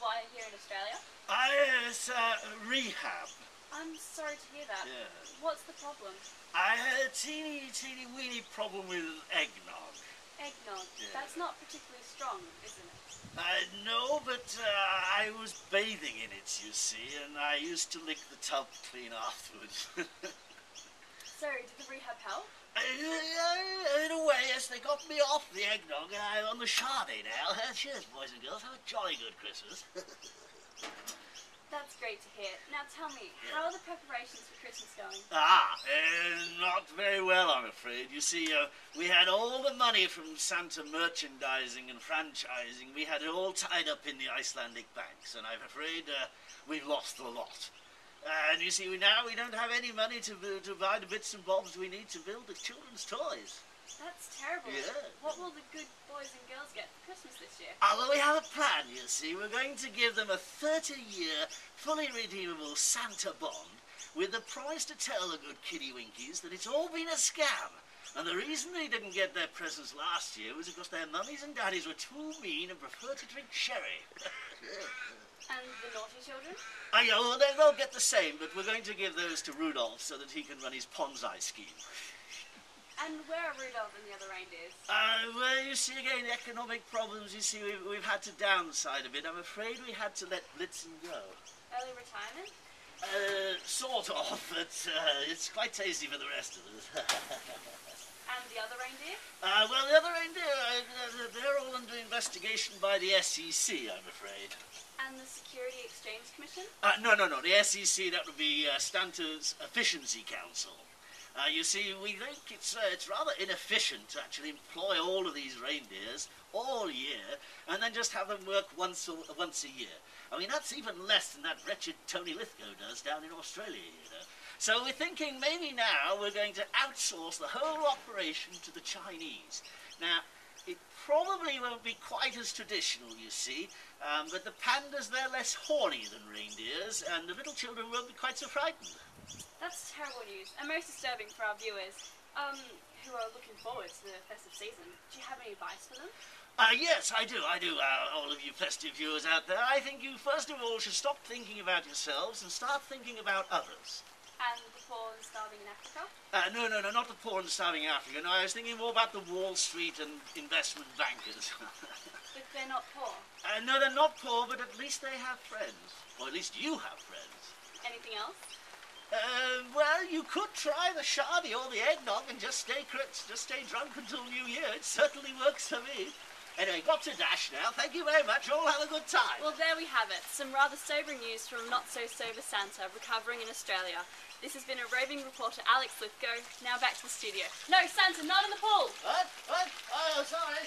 why you're here in Australia? It's rehab. I'm sorry to hear that. Yeah. What's the problem? I had a teeny weeny problem with eggnog. Eggnog. Yeah. That's not particularly strong, isn't it? No, but I was bathing in it, you see, and I used to lick the tub clean afterwards. So, did the rehab help? In a way, yes, they got me off the eggnog, and I'm on the Chardonnay now. Cheers, boys and girls. Have a jolly good Christmas. That's great to hear. Now tell me, how are the preparations for Christmas going? Not very well, I'm afraid. You see, we had all the money from Santa merchandising and franchising. We had it all tied up in the Icelandic banks, and I'm afraid we've lost the lot. And you see, now we don't have any money to buy the bits and bobs we need to build the children's toys. That's terrible. Yeah. What will the good boys and girls get for Christmas this year? Well, we have a plan, you see. We're going to give them a 30-year, fully redeemable Santa bond with the prize to tell the good kiddy winkies that it's all been a scam. And the reason they didn't get their presents last year was because their mummies and daddies were too mean and preferred to drink sherry. And the naughty children? Yeah, well, they'll get the same, but we're going to give those to Rudolph so that he can run his Ponzi scheme. And where are Rudolph and the other reindeers? Well, you see, again, economic problems, you see, we've had to downside a bit. I'm afraid we had to let Blitzen go. Early retirement? Sort of, but it's quite tasty for the rest of us. And the other reindeer? Well, the other reindeer, they're all under investigation by the SEC, I'm afraid. And the Security Exchange Commission? No, the SEC, that would be Santa's Efficiency Council. You see, we think it's rather inefficient to actually employ all of these reindeers all year and then just have them work once a year. I mean, that's even less than that wretched Tony Lithgow does down in Australia, you know. So we're thinking maybe now we're going to outsource the whole operation to the Chinese. Now, it probably won't be quite as traditional, you see, but the pandas, they're less horny than reindeers, and the little children won't be quite so frightened. That's terrible news, and most disturbing for our viewers, who are looking forward to the festive season. Do you have any advice for them? Yes, I do, all of you festive viewers out there. I think you, first of all, should stop thinking about yourselves and start thinking about others. And the poor and starving in Africa? No, not the poor and starving in Africa. No, I was thinking more about the Wall Street and investment bankers. But they're not poor? No, they're not poor, but at least they have friends. Or at least you have friends. Anything else? Well, you could try the shardy or the eggnog and just stay drunk until New Year. It certainly works for me. Anyway, got to dash now. Thank you very much. All have a good time. Well, there we have it. Some rather sobering news from not-so-sober Santa recovering in Australia. This has been a roving reporter, Alex Lithgow. Now back to the studio. No, Santa, not in the pool! What? Oh, sorry.